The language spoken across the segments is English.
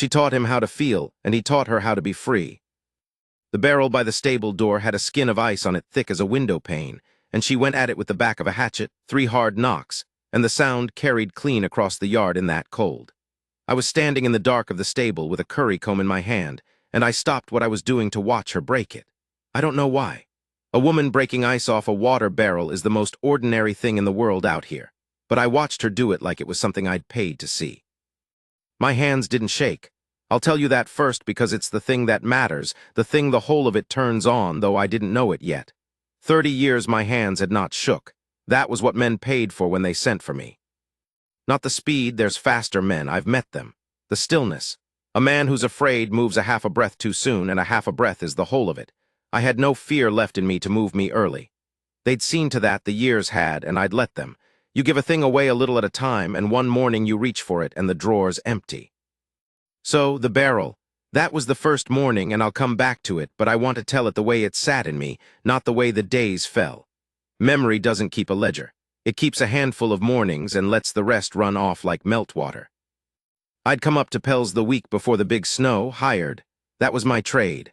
She taught him how to feel, and he taught her how to be free. The barrel by the stable door had a skin of ice on it thick as a window pane, and she went at it with the back of a hatchet, 3 hard knocks, and the sound carried clean across the yard in that cold. I was standing in the dark of the stable with a curry comb in my hand, and I stopped what I was doing to watch her break it. I don't know why. A woman breaking ice off a water barrel is the most ordinary thing in the world out here, but I watched her do it like it was something I'd paid to see. My hands didn't shake. I'll tell you that first because it's the thing that matters, the thing the whole of it turns on, though I didn't know it yet. 30 years my hands had not shook. That was what men paid for when they sent for me. Not the speed, there's faster men, I've met them. The stillness. A man who's afraid moves a half a breath too soon, and a half a breath is the whole of it. I had no fear left in me to move me early. They'd seen to that, the years had, and I'd let them. You give a thing away a little at a time, and one morning you reach for it, and the drawer's empty. So, the barrel. That was the first morning, and I'll come back to it, but I want to tell it the way it sat in me, not the way the days fell. Memory doesn't keep a ledger. It keeps a handful of mornings and lets the rest run off like meltwater. I'd come up to Pell's the week before the big snow, hired. That was my trade.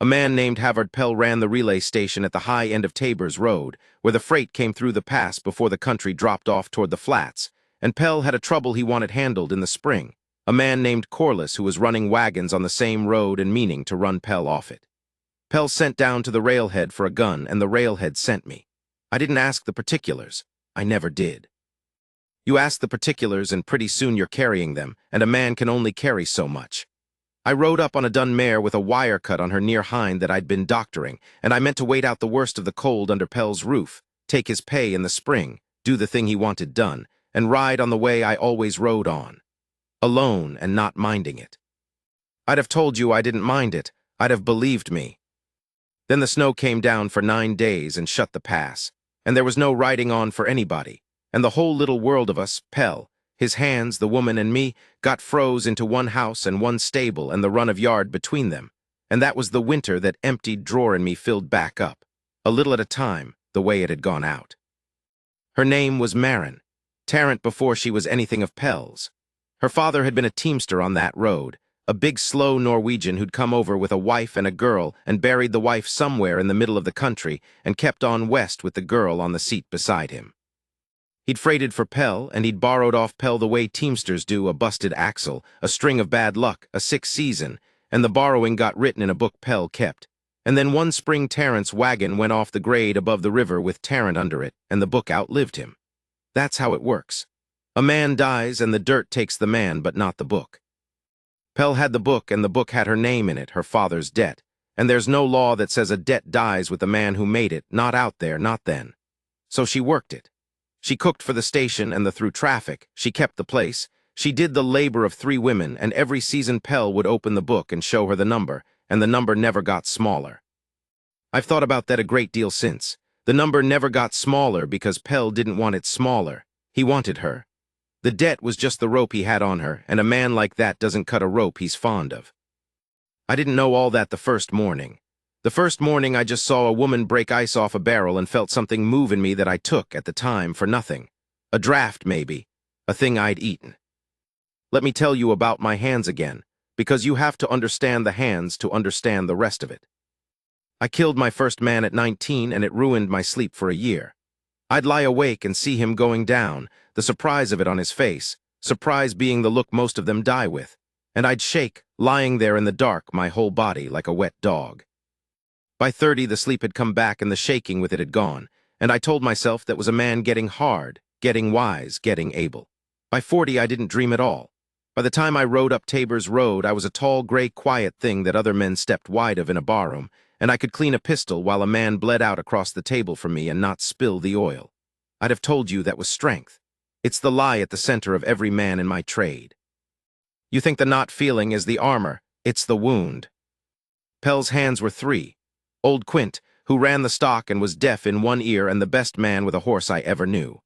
A man named Havard Pell ran the relay station at the high end of Tabor's Road, where the freight came through the pass before the country dropped off toward the flats, and Pell had a trouble he wanted handled in the spring. A man named Corliss who was running wagons on the same road and meaning to run Pell off it. Pell sent down to the railhead for a gun, and the railhead sent me. I didn't ask the particulars. I never did. You ask the particulars and pretty soon you're carrying them, and a man can only carry so much. I rode up on a dun mare with a wire cut on her near hind that I'd been doctoring, and I meant to wait out the worst of the cold under Pell's roof, take his pay in the spring, do the thing he wanted done, and ride on the way I always rode on. Alone and not minding it. I'd have told you I didn't mind it. I'd have believed me. Then the snow came down for 9 days and shut the pass, and there was no riding on for anybody, and the whole little world of us, Pell, his hands, the woman, and me, got froze into one house and one stable and the run of yard between them, and that was the winter that emptied drawer in me filled back up, a little at a time, the way it had gone out. Her name was Maren, Tarrant before she was anything of Pell's. Her father had been a teamster on that road, a big slow Norwegian who'd come over with a wife and a girl and buried the wife somewhere in the middle of the country and kept on west with the girl on the seat beside him. He'd freighted for Pell, and he'd borrowed off Pell the way teamsters do, a busted axle, a string of bad luck, a sick season, and the borrowing got written in a book Pell kept. And then one spring Tarrant's wagon went off the grade above the river with Tarrant under it, and the book outlived him. That's how it works. A man dies and the dirt takes the man, but not the book. Pell had the book, and the book had her name in it, her father's debt. And there's no law that says a debt dies with the man who made it, not out there, not then. So she worked it. She cooked for the station and the through traffic. She kept the place. She did the labor of 3 women, and every season Pell would open the book and show her the number, and the number never got smaller. I've thought about that a great deal since. The number never got smaller because Pell didn't want it smaller. He wanted her. The debt was just the rope he had on her, and a man like that doesn't cut a rope he's fond of. I didn't know all that the first morning. The first morning I just saw a woman break ice off a barrel and felt something move in me that I took, at the time, for nothing. A draft, maybe. A thing I'd eaten. Let me tell you about my hands again, because you have to understand the hands to understand the rest of it. I killed my first man at 19, and it ruined my sleep for a year. I'd lie awake and see him going down, the surprise of it on his face, surprise being the look most of them die with, and I'd shake, lying there in the dark, my whole body like a wet dog. By 30, the sleep had come back and the shaking with it had gone, and I told myself that was a man getting hard, getting wise, getting able. By 40, I didn't dream at all. By the time I rode up Tabor's Road, I was a tall, gray, quiet thing that other men stepped wide of in a barroom, and I could clean a pistol while a man bled out across the table from me and not spill the oil. I'd have told you that was strength. It's the lie at the center of every man in my trade. You think the not feeling is the armor. It's the wound. Pell's hands were 3. Old Quint, who ran the stock and was deaf in one ear and the best man with a horse I ever knew.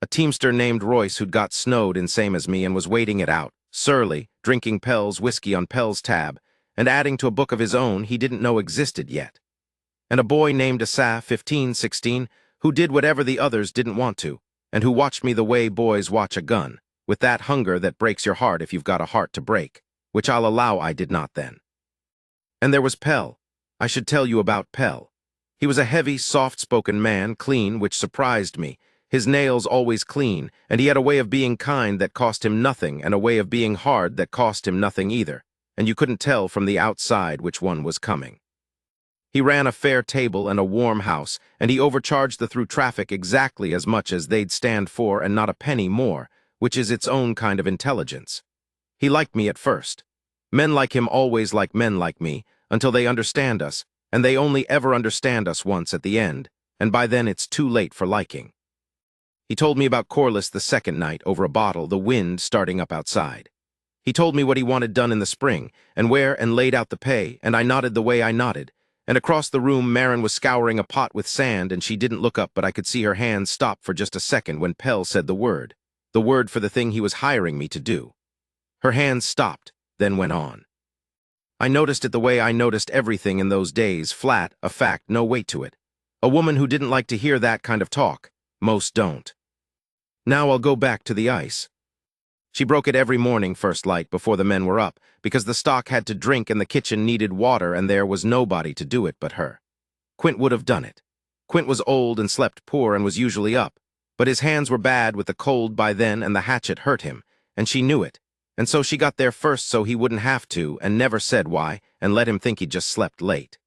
A teamster named Royce who'd got snowed in same as me and was waiting it out, surly, drinking Pell's whiskey on Pell's tab, and adding to a book of his own he didn't know existed yet. And a boy named Asaph, 15, 16, who did whatever the others didn't want to, and who watched me the way boys watch a gun, with that hunger that breaks your heart if you've got a heart to break. which I'll allow I did not then. And there was Pell. I should tell you about Pell. He was a heavy, soft-spoken man, clean, which surprised me. His nails always clean, and he had a way of being kind that cost him nothing, and a way of being hard that cost him nothing either, and you couldn't tell from the outside which one was coming. He ran a fair table and a warm house, and he overcharged the through traffic exactly as much as they'd stand for and not a penny more, which is its own kind of intelligence. He liked me at first. Men like him always like men like me, until they understand us, and they only ever understand us once at the end, and by then it's too late for liking. He told me about Corliss the second night over a bottle, the wind starting up outside. He told me what he wanted done in the spring, and where, and laid out the pay, and I nodded the way I nodded. And across the room, Marin was scouring a pot with sand, and she didn't look up, but I could see her hands stop for just a second when Pell said the word for the thing he was hiring me to do. Her hands stopped, then went on. I noticed it the way I noticed everything in those days, flat, a fact, no weight to it. A woman who didn't like to hear that kind of talk. Most don't. Now I'll go back to the ice. She broke it every morning first light before the men were up, because the stock had to drink and the kitchen needed water and there was nobody to do it but her. Quint would have done it. Quint was old and slept poor and was usually up, but his hands were bad with the cold by then and the hatchet hurt him, and she knew it, and so she got there first so he wouldn't have to and never said why and let him think he just slept late.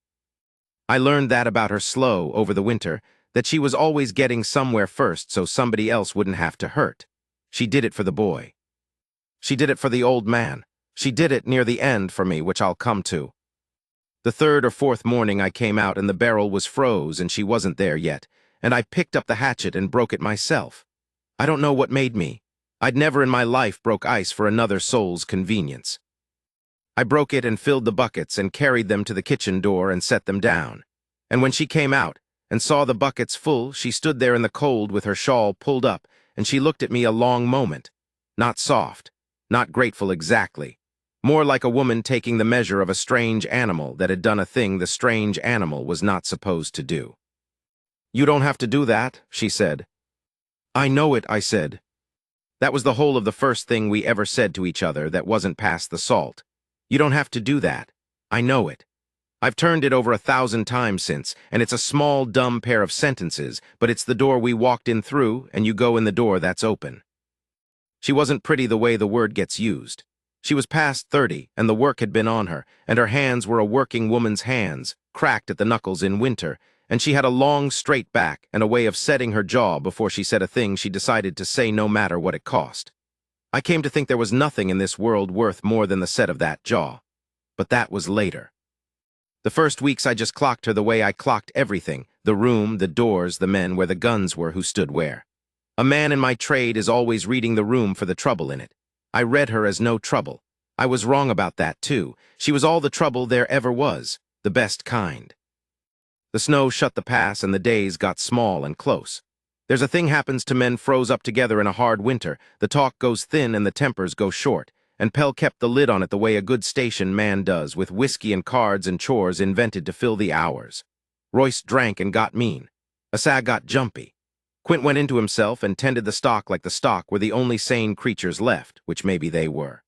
I learned that about her slow over the winter, that she was always getting somewhere first so somebody else wouldn't have to hurt. She did it for the boy. She did it for the old man. She did it near the end for me, which I'll come to. The third or fourth morning I came out and the barrel was froze and she wasn't there yet, and I picked up the hatchet and broke it myself. I don't know what made me. I'd never in my life broke ice for another soul's convenience. I broke it and filled the buckets and carried them to the kitchen door and set them down. And when she came out and saw the buckets full, she stood there in the cold with her shawl pulled up, and she looked at me a long moment. Not soft, not grateful exactly. More like a woman taking the measure of a strange animal that had done a thing the strange animal was not supposed to do. "You don't have to do that," she said. "I know it," I said. That was the whole of the first thing we ever said to each other that wasn't past the salt. You don't have to do that. I know it. I've turned it over 1,000 times since, and it's a small, dumb pair of sentences, but it's the door we walked in through, and you go in the door that's open. She wasn't pretty the way the word gets used. She was past 30, and the work had been on her, and her hands were a working woman's hands, cracked at the knuckles in winter, and she had a long, straight back and a way of setting her jaw before she said a thing she decided to say no matter what it cost. I came to think there was nothing in this world worth more than the set of that jaw. But that was later. The first weeks I just clocked her the way I clocked everything, the room, the doors, the men, where the guns were who stood where. A man in my trade is always reading the room for the trouble in it. I read her as no trouble. I was wrong about that, too. She was all the trouble there ever was, the best kind. The snow shut the pass and the days got small and close. There's a thing happens to men froze up together in a hard winter. The talk goes thin and the tempers go short, and Pell kept the lid on it the way a good station man does, with whiskey and cards and chores invented to fill the hours. Royce drank and got mean. Asa got jumpy. Quint went into himself and tended the stock like the stock were the only sane creatures left, which maybe they were.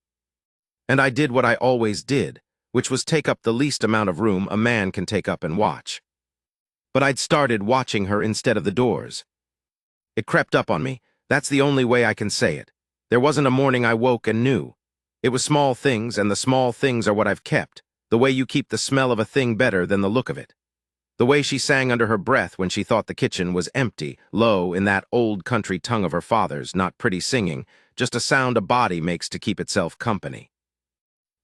And I did what I always did, which was take up the least amount of room a man can take up and watch. But I'd started watching her instead of the doors. It crept up on me. That's the only way I can say it. There wasn't a morning I woke and knew. It was small things, and the small things are what I've kept. The way you keep the smell of a thing better than the look of it. The way she sang under her breath when she thought the kitchen was empty, low in that old country tongue of her father's, not pretty singing, just a sound a body makes to keep itself company.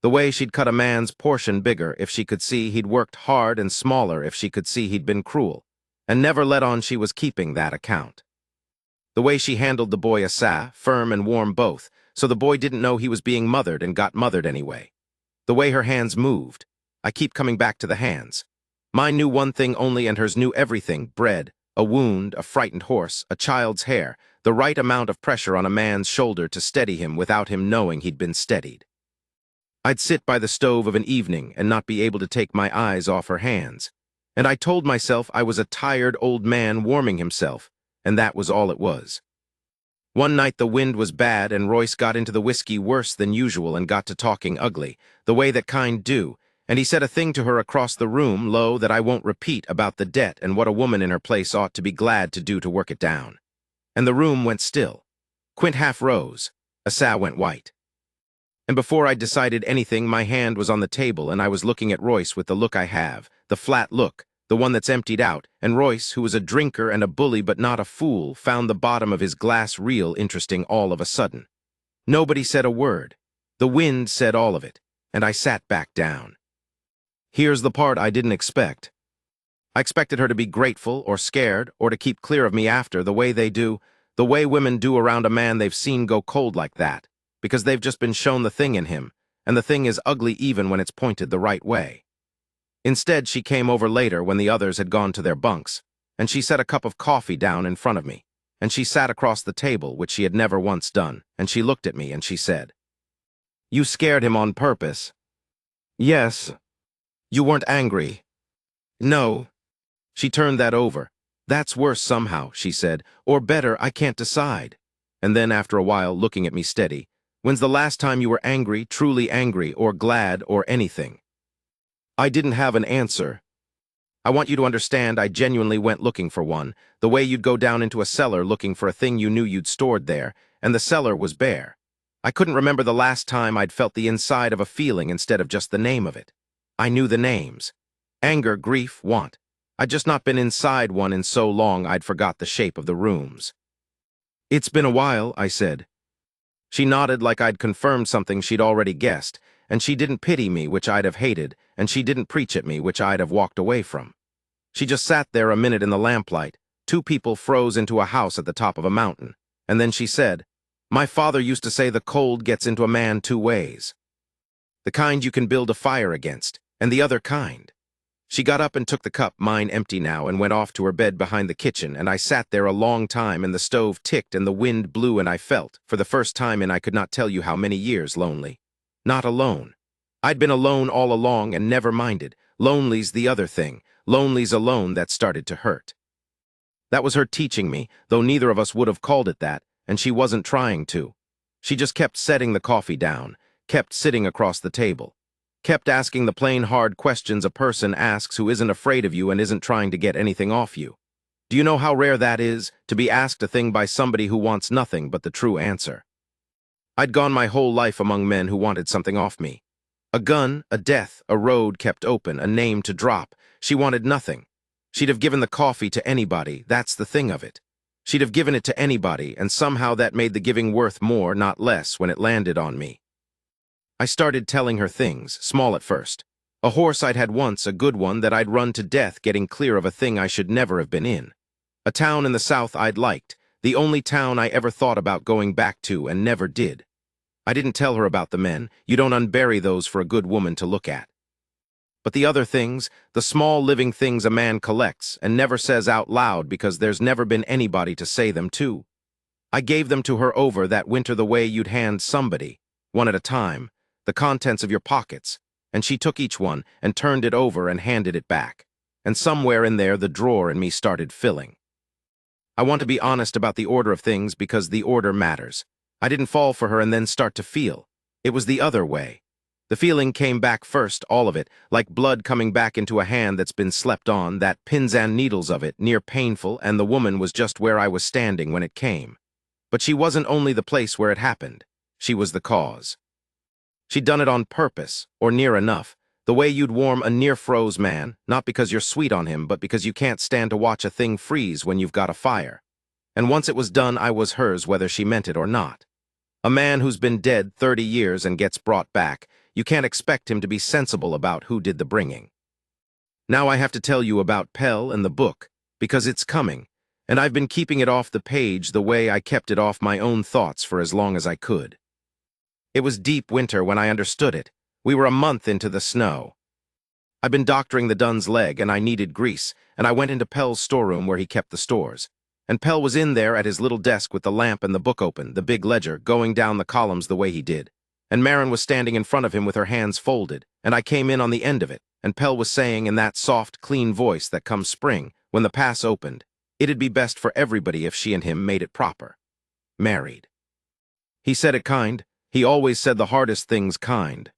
The way she'd cut a man's portion bigger if she could see he'd worked hard and smaller if she could see he'd been cruel, and never let on she was keeping that account. The way she handled the boy Asa, firm and warm both, so the boy didn't know he was being mothered and got mothered anyway. The way her hands moved. I keep coming back to the hands. Mine knew one thing only and hers knew everything: bread, a wound, a frightened horse, a child's hair, the right amount of pressure on a man's shoulder to steady him without him knowing he'd been steadied. I'd sit by the stove of an evening and not be able to take my eyes off her hands, and I told myself I was a tired old man warming himself, and that was all it was. One night the wind was bad and Royce got into the whiskey worse than usual and got to talking ugly, the way that kind do, and he said a thing to her across the room, low, that I won't repeat, about the debt and what a woman in her place ought to be glad to do to work it down. And the room went still. Quint half rose. Asa went white. And before I'd decided anything, my hand was on the table and I was looking at Royce with the look I have, the flat look, the one that's emptied out, and Royce, who was a drinker and a bully but not a fool, found the bottom of his glass real interesting all of a sudden. Nobody said a word. The wind said all of it, and I sat back down. Here's the part I didn't expect. I expected her to be grateful or scared or to keep clear of me after, the way they do, the way women do around a man they've seen go cold like that, because they've just been shown the thing in him, and the thing is ugly even when it's pointed the right way. Instead, she came over later when the others had gone to their bunks, and she set a cup of coffee down in front of me, and she sat across the table, which she had never once done, and she looked at me and she said, "You scared him on purpose." "Yes." "You weren't angry?" "No." She turned that over. "That's worse somehow," she said, "or better, I can't decide." And then, after a while, looking at me steady, "When's the last time you were angry, truly angry, or glad, or anything?" I didn't have an answer. I want you to understand I genuinely went looking for one, the way you'd go down into a cellar looking for a thing you knew you'd stored there, and the cellar was bare. I couldn't remember the last time I'd felt the inside of a feeling instead of just the name of it. I knew the names. Anger, grief, want. I'd just not been inside one in so long I'd forgot the shape of the rooms. "It's been a while," I said. She nodded like I'd confirmed something she'd already guessed, and she didn't pity me, which I'd have hated, and she didn't preach at me, which I'd have walked away from. She just sat there a minute in the lamplight. Two people froze into a house at the top of a mountain. And then she said, "My father used to say the cold gets into a man two ways. The kind you can build a fire against, and the other kind." She got up and took the cup, mine empty now, and went off to her bed behind the kitchen, and I sat there a long time, and the stove ticked and the wind blew, and I felt, for the first time in I could not tell you how many years, lonely. Not alone. I'd been alone all along and never minded. Lonely's the other thing. Lonely's alone that started to hurt. That was her teaching me, though neither of us would have called it that, and she wasn't trying to. She just kept setting the coffee down, kept sitting across the table, kept asking the plain hard questions a person asks who isn't afraid of you and isn't trying to get anything off you. Do you know how rare that is, to be asked a thing by somebody who wants nothing but the true answer? I'd gone my whole life among men who wanted something off me. A gun, a death, a road kept open, a name to drop. She wanted nothing. She'd have given the coffee to anybody, that's the thing of it. She'd have given it to anybody, and somehow that made the giving worth more, not less, when it landed on me. I started telling her things, small at first. A horse I'd had once, a good one, that I'd run to death getting clear of a thing I should never have been in. A town in the South I'd liked, the only town I ever thought about going back to and never did. I didn't tell her about the men. You don't unbury those for a good woman to look at. But the other things, the small living things a man collects and never says out loud because there's never been anybody to say them to. I gave them to her over that winter the way you'd hand somebody, one at a time, the contents of your pockets, and she took each one and turned it over and handed it back. And somewhere in there the drawer in me started filling. I want to be honest about the order of things because the order matters. I didn't fall for her and then start to feel. It was the other way. The feeling came back first, all of it, like blood coming back into a hand that's been slept on, that pins and needles of it, near painful, and the woman was just where I was standing when it came. But she wasn't only the place where it happened. She was the cause. She'd done it on purpose, or near enough, the way you'd warm a near-froze man, not because you're sweet on him, but because you can't stand to watch a thing freeze when you've got a fire. And once it was done, I was hers whether she meant it or not. A man who's been dead 30 years and gets brought back, you can't expect him to be sensible about who did the bringing. Now I have to tell you about Pell and the book, because it's coming, and I've been keeping it off the page the way I kept it off my own thoughts for as long as I could. It was deep winter when I understood it. We were a month into the snow. I'd been doctoring the Dun's leg, and I needed grease, and I went into Pell's storeroom where he kept the stores. And Pell was in there at his little desk with the lamp and the book open, the big ledger, going down the columns the way he did. And Marin was standing in front of him with her hands folded, and I came in on the end of it, and Pell was saying in that soft, clean voice that comes spring, when the pass opened, it'd be best for everybody if she and him made it proper. married. He said it kind. He always said the hardest things kind.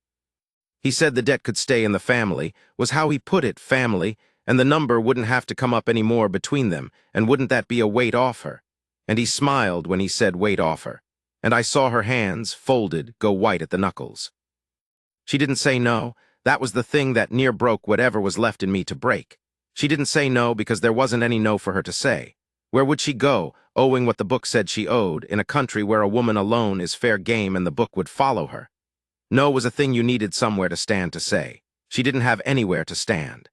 He said the debt could stay in the family, was how he put it, family, and the number wouldn't have to come up any more between them, and wouldn't that be a weight off her? And he smiled when he said weight off her, and I saw her hands, folded, go white at the knuckles. She didn't say no. That was the thing that near broke whatever was left in me to break. She didn't say no because there wasn't any no for her to say. Where would she go, owing what the book said she owed, in a country where a woman alone is fair game and the book would follow her? No was a thing you needed somewhere to stand to say. She didn't have anywhere to stand.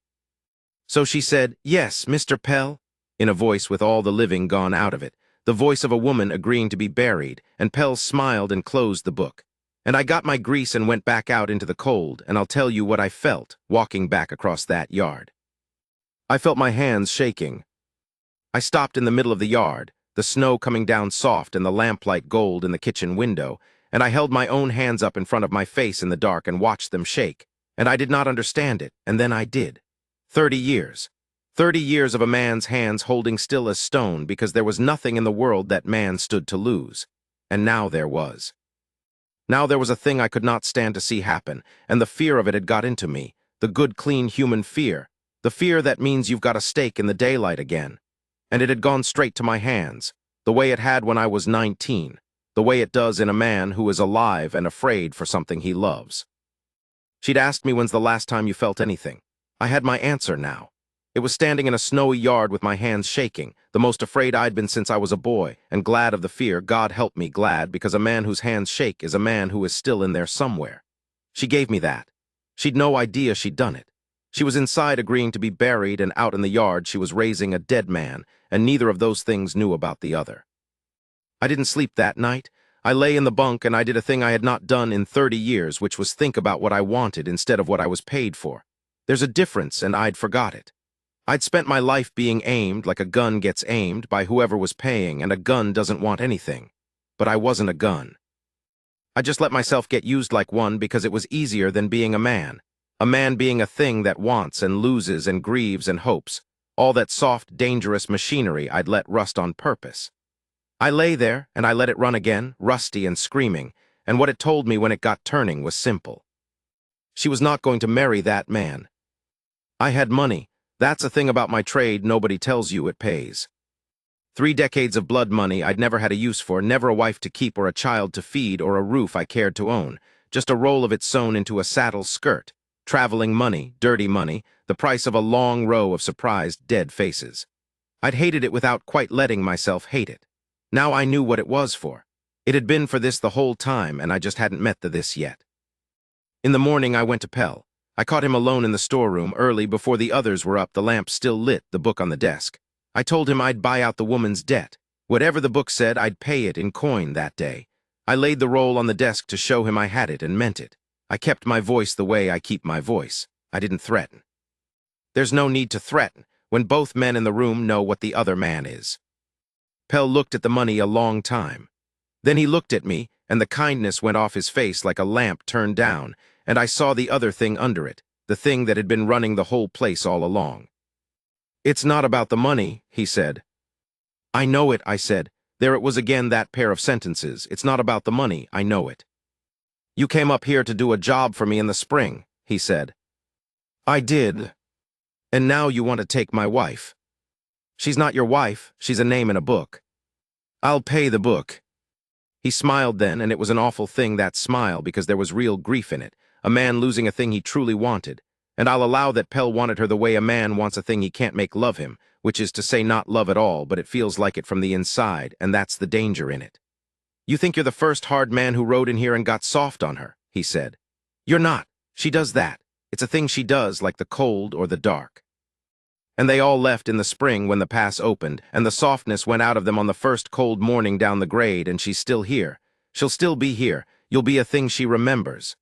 So she said, "Yes, Mr. Pell," in a voice with all the living gone out of it, the voice of a woman agreeing to be buried, and Pell smiled and closed the book. And I got my grease and went back out into the cold, and I'll tell you what I felt, walking back across that yard. I felt my hands shaking. I stopped in the middle of the yard, the snow coming down soft and the lamplight gold in the kitchen window, and I held my own hands up in front of my face in the dark and watched them shake, and I did not understand it, and then I did. 30 years. 30 years of a man's hands holding still as stone because there was nothing in the world that man stood to lose. And now there was. Now there was a thing I could not stand to see happen, and the fear of it had got into me, the good, clean human fear, the fear that means you've got a stake in the daylight again. And it had gone straight to my hands, the way it had when I was 19, the way it does in a man who is alive and afraid for something he loves. She'd asked me when's the last time you felt anything. I had my answer now. It was standing in a snowy yard with my hands shaking, the most afraid I'd been since I was a boy, and glad of the fear, God help me, glad, because a man whose hands shake is a man who is still in there somewhere. She gave me that. She'd no idea she'd done it. She was inside agreeing to be buried, and out in the yard she was raising a dead man, and neither of those things knew about the other. I didn't sleep that night. I lay in the bunk and I did a thing I had not done in 30 years, which was think about what I wanted instead of what I was paid for. There's a difference, and I'd forgot it. I'd spent my life being aimed like a gun gets aimed by whoever was paying, and a gun doesn't want anything. But I wasn't a gun. I just let myself get used like one because it was easier than being a man being a thing that wants and loses and grieves and hopes, all that soft, dangerous machinery I'd let rust on purpose. I lay there, and I let it run again, rusty and screaming, and what it told me when it got turning was simple. She was not going to marry that man. I had money. That's a thing about my trade nobody tells you it pays. 3 decades of blood money I'd never had a use for, never a wife to keep or a child to feed or a roof I cared to own, just a roll of it sewn into a saddle skirt, traveling money, dirty money, the price of a long row of surprised dead faces. I'd hated it without quite letting myself hate it. Now I knew what it was for. It had been for this the whole time, and I just hadn't met the this yet. In the morning I went to Pell. I caught him alone in the storeroom early before the others were up, the lamp still lit, the book on the desk. I told him I'd buy out the woman's debt. Whatever the book said, I'd pay it in coin that day. I laid the roll on the desk to show him I had it and meant it. I kept my voice the way I keep my voice. I didn't threaten. There's no need to threaten when both men in the room know what the other man is. Pell looked at the money a long time. Then he looked at me, and the kindness went off his face like a lamp turned down, and I saw the other thing under it, the thing that had been running the whole place all along. "It's not about the money," he said. "I know it," I said. There it was again, that pair of sentences. "It's not about the money, I know it." "You came up here to do a job for me in the spring," he said. "I did. And now you want to take my wife. She's not your wife, she's a name in a book. I'll pay the book." He smiled then, and it was an awful thing, that smile, because there was real grief in it, a man losing a thing he truly wanted. And I'll allow that Pell wanted her the way a man wants a thing he can't make love him, which is to say not love at all, but it feels like it from the inside, and that's the danger in it. "You think you're the first hard man who rode in here and got soft on her," he said. "You're not. She does that. It's a thing she does, like the cold or the dark." And they all left in the spring when the pass opened, and the softness went out of them on the first cold morning down the grade, and she's still here. She'll still be here. You'll be a thing she remembers.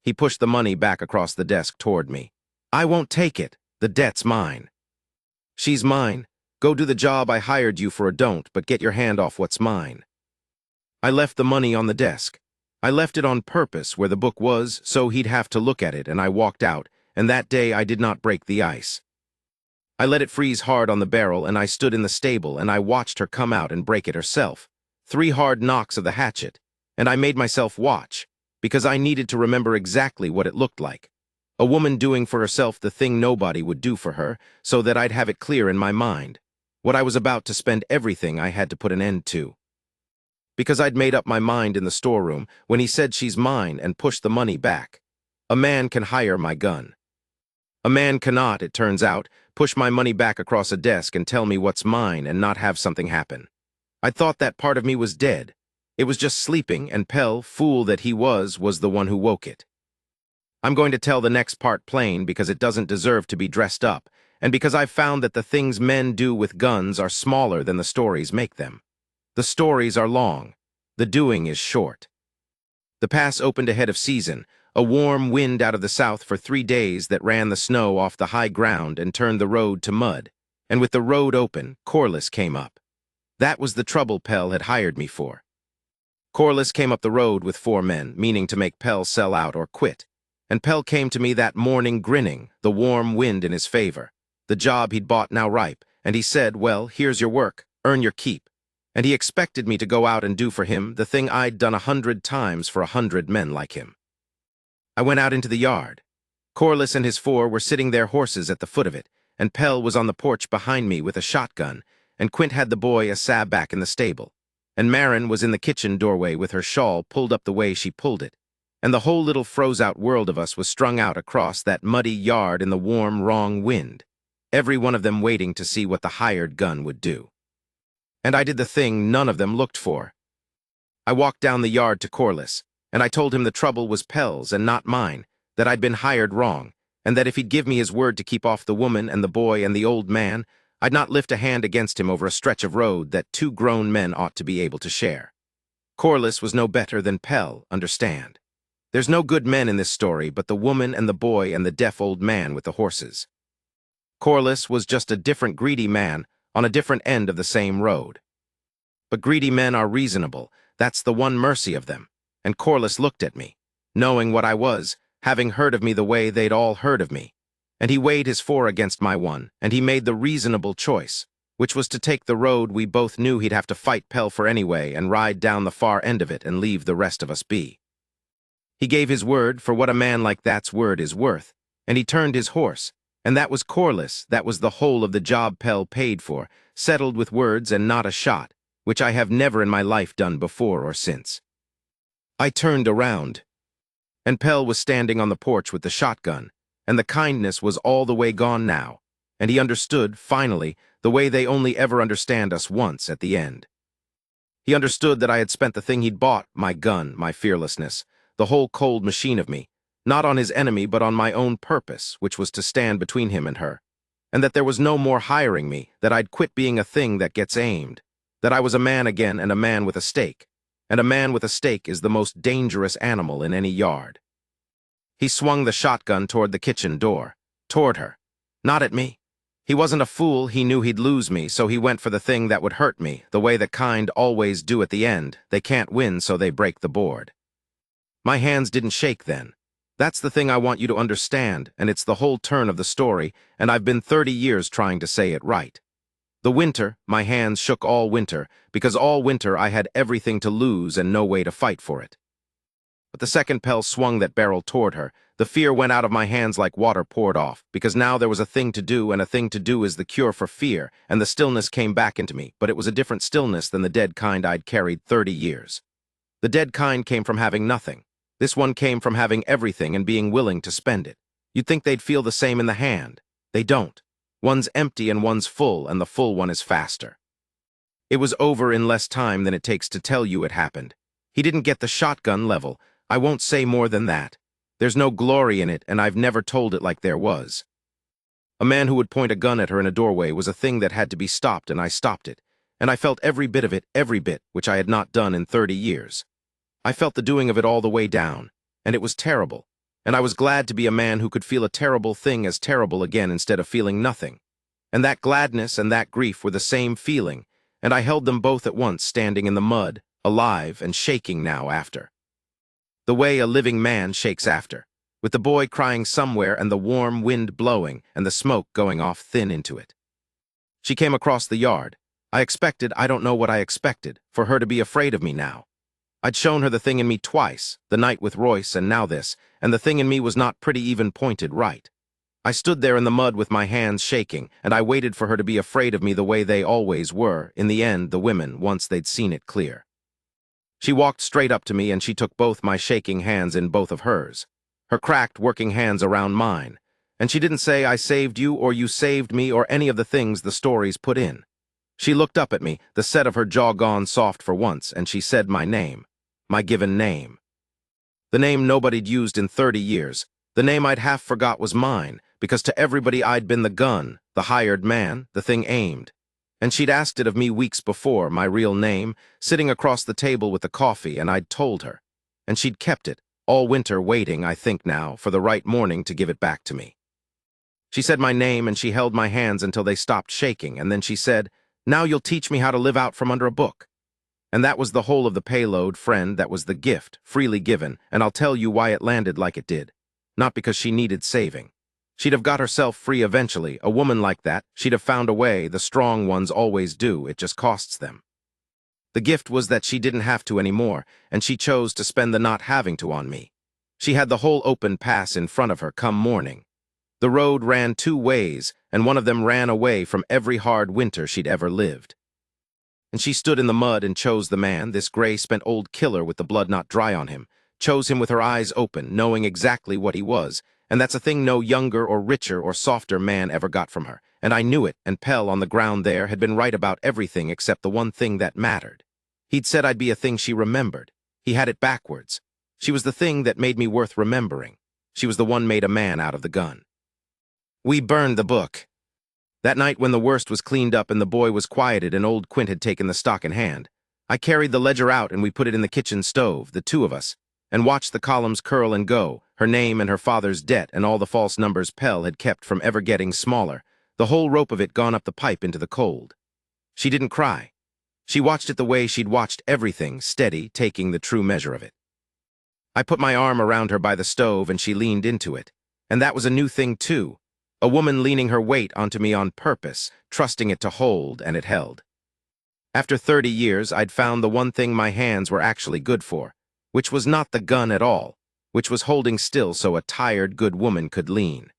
He pushed the money back across the desk toward me. "I won't take it. The debt's mine." "She's mine. Go do the job I hired you for, or don't, but get your hand off what's mine." I left the money on the desk. I left it on purpose where the book was, so he'd have to look at it, and I walked out, and that day I did not break the ice. I let it freeze hard on the barrel, and I stood in the stable, and I watched her come out and break it herself. 3 hard knocks of the hatchet, and I made myself watch, because I needed to remember exactly what it looked like. A woman doing for herself the thing nobody would do for her, so that I'd have it clear in my mind. What I was about to spend everything I had to put an end to. Because I'd made up my mind in the storeroom when he said she's mine and pushed the money back. A man can hire my gun. A man cannot, it turns out, push my money back across a desk and tell me what's mine and not have something happen. I thought that part of me was dead. It was just sleeping, and Pell, fool that he was the one who woke it. I'm going to tell the next part plain because it doesn't deserve to be dressed up, and because I've found that the things men do with guns are smaller than the stories make them. The stories are long. The doing is short. The pass opened ahead of season, a warm wind out of the south for 3 days that ran the snow off the high ground and turned the road to mud. And with the road open, Corliss came up. That was the trouble Pell had hired me for. Corliss came up the road with 4 men, meaning to make Pell sell out or quit. And Pell came to me that morning grinning, the warm wind in his favor. The job he'd bought now ripe, and he said, well, here's your work, earn your keep. And he expected me to go out and do for him the thing I'd done 100 times for 100 men like him. I went out into the yard. Corliss and his 4 were sitting their horses at the foot of it, and Pell was on the porch behind me with a shotgun, and Quint had the boy a sab back in the stable, and Marin was in the kitchen doorway with her shawl pulled up the way she pulled it, and the whole little froze-out world of us was strung out across that muddy yard in the warm, wrong wind, every one of them waiting to see what the hired gun would do. And I did the thing none of them looked for. I walked down the yard to Corliss, and I told him the trouble was Pell's and not mine, that I'd been hired wrong, and that if he'd give me his word to keep off the woman and the boy and the old man, I'd not lift a hand against him over a stretch of road that 2 grown men ought to be able to share. Corliss was no better than Pell, understand. There's no good men in this story but the woman and the boy and the deaf old man with the horses. Corliss was just a different greedy man on a different end of the same road. But greedy men are reasonable, that's the one mercy of them, and Corliss looked at me, knowing what I was, having heard of me the way they'd all heard of me, and he weighed his 4 against my 1, and he made the reasonable choice, which was to take the road we both knew he'd have to fight Pell for anyway and ride down the far end of it and leave the rest of us be. He gave his word for what a man like that's word is worth, and he turned his horse, and that was Corliss, that was the whole of the job Pell paid for, settled with words and not a shot, which I have never in my life done before or since. I turned around, and Pell was standing on the porch with the shotgun, and the kindness was all the way gone now, and he understood, finally, the way they only ever understand us once at the end. He understood that I had spent the thing he'd bought, my gun, my fearlessness, the whole cold machine of me, not on his enemy but on my own purpose, which was to stand between him and her, and that there was no more hiring me, that I'd quit being a thing that gets aimed, that I was a man again and a man with a stake, and a man with a stake is the most dangerous animal in any yard. He swung the shotgun toward the kitchen door, toward her, not at me. He wasn't a fool, he knew he'd lose me, so he went for the thing that would hurt me, the way the kind always do at the end. They can't win, so they break the board. My hands didn't shake then. That's the thing I want you to understand, and it's the whole turn of the story, and I've been 30 years trying to say it right. The winter, my hands shook all winter, because all winter I had everything to lose and no way to fight for it. But the second Pell swung that barrel toward her, the fear went out of my hands like water poured off, because now there was a thing to do, and a thing to do is the cure for fear, and the stillness came back into me, but it was a different stillness than the dead kind I'd carried 30 years. The dead kind came from having nothing. This one came from having everything and being willing to spend it. You'd think they'd feel the same in the hand. They don't. One's empty and one's full, and the full one is faster. It was over in less time than it takes to tell you it happened. He didn't get the shotgun level. I won't say more than that. There's no glory in it, and I've never told it like there was. A man who would point a gun at her in a doorway was a thing that had to be stopped, and I stopped it. And I felt every bit of it, every bit, which I had not done in 30 years. I felt the doing of it all the way down, and it was terrible, and I was glad to be a man who could feel a terrible thing as terrible again instead of feeling nothing. And that gladness and that grief were the same feeling, and I held them both at once standing in the mud, alive and shaking now after. The way a living man shakes after, with the boy crying somewhere and the warm wind blowing and the smoke going off thin into it. She came across the yard, I don't know what I expected, for her to be afraid of me now. I'd shown her the thing in me twice, the night with Royce and now this, and the thing in me was not pretty even pointed right. I stood there in the mud with my hands shaking, and I waited for her to be afraid of me the way they always were, in the end, the women, once they'd seen it clear. She walked straight up to me and she took both my shaking hands in both of hers, her cracked working hands around mine, and she didn't say I saved you or you saved me or any of the things the stories put in. She looked up at me, the set of her jaw gone soft for once, and she said my name, my given name. The name nobody'd used in 30 years, the name I'd half forgot was mine, because to everybody I'd been the gun, the hired man, the thing aimed. And she'd asked it of me weeks before, my real name, sitting across the table with the coffee, and I'd told her. And she'd kept it, all winter waiting, I think now, for the right morning to give it back to me. She said my name and she held my hands until they stopped shaking, and then she said, "Now you'll teach me how to live out from under a book." And that was the whole of the payload, friend, that was the gift, freely given, and I'll tell you why it landed like it did. Not because she needed saving. She'd have got herself free eventually, a woman like that, she'd have found a way, the strong ones always do, it just costs them. The gift was that she didn't have to anymore, and she chose to spend the not having to on me. She had the whole open pass in front of her come morning. The road ran two ways, and one of them ran away from every hard winter she'd ever lived. And she stood in the mud and chose the man, this gray-spent old killer with the blood not dry on him, chose him with her eyes open, knowing exactly what he was, and that's a thing no younger or richer or softer man ever got from her, and I knew it, and Pell on the ground there had been right about everything except the one thing that mattered. He'd said I'd be a thing she remembered. He had it backwards. She was the thing that made me worth remembering. She was the one made a man out of the gun. We burned the book. That night when the worst was cleaned up and the boy was quieted and old Quint had taken the stock in hand, I carried the ledger out and we put it in the kitchen stove, the two of us, and watched the columns curl and go, her name and her father's debt and all the false numbers Pell had kept from ever getting smaller, the whole rope of it gone up the pipe into the cold. She didn't cry. She watched it the way she'd watched everything, steady, taking the true measure of it. I put my arm around her by the stove and she leaned into it, and that was a new thing too. A woman leaning her weight onto me on purpose, trusting it to hold, and it held. After 30 years, I'd found the one thing my hands were actually good for, which was not the gun at all, which was holding still so a tired, good woman could lean.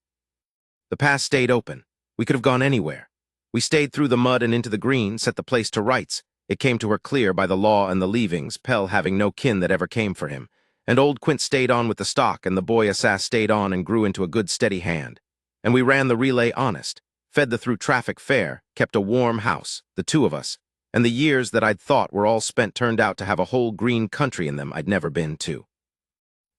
The pass stayed open. We could have gone anywhere. We stayed through the mud and into the green, set the place to rights. It came to her clear by the law and the leavings, Pell having no kin that ever came for him. And old Quint stayed on with the stock, and the boy Assass stayed on and grew into a good steady hand. And we ran the relay honest, fed the through traffic fair, kept a warm house, the two of us, and the years that I'd thought were all spent turned out to have a whole green country in them I'd never been to.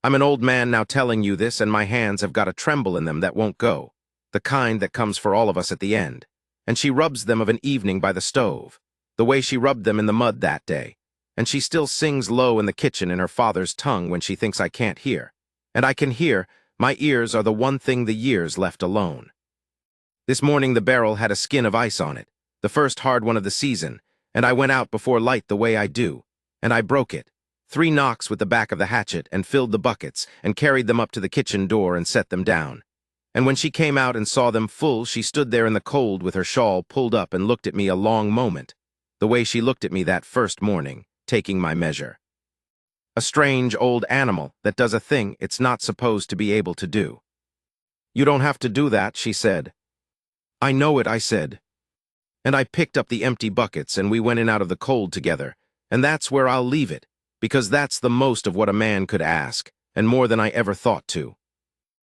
I'm an old man now telling you this, and my hands have got a tremble in them that won't go, the kind that comes for all of us at the end. And she rubs them of an evening by the stove, the way she rubbed them in the mud that day, and she still sings low in the kitchen in her father's tongue when she thinks I can't hear. And I can hear. My ears are the one thing the years left alone. This morning the barrel had a skin of ice on it, the first hard one of the season, and I went out before light the way I do, and I broke it. 3 knocks with the back of the hatchet and filled the buckets and carried them up to the kitchen door and set them down. And when she came out and saw them full, she stood there in the cold with her shawl pulled up and looked at me a long moment, the way she looked at me that first morning, taking my measure. A strange old animal that does a thing it's not supposed to be able to do. "You don't have to do that," she said. "I know it," I said. And I picked up the empty buckets and we went in out of the cold together, and that's where I'll leave it, because that's the most of what a man could ask, and more than I ever thought to.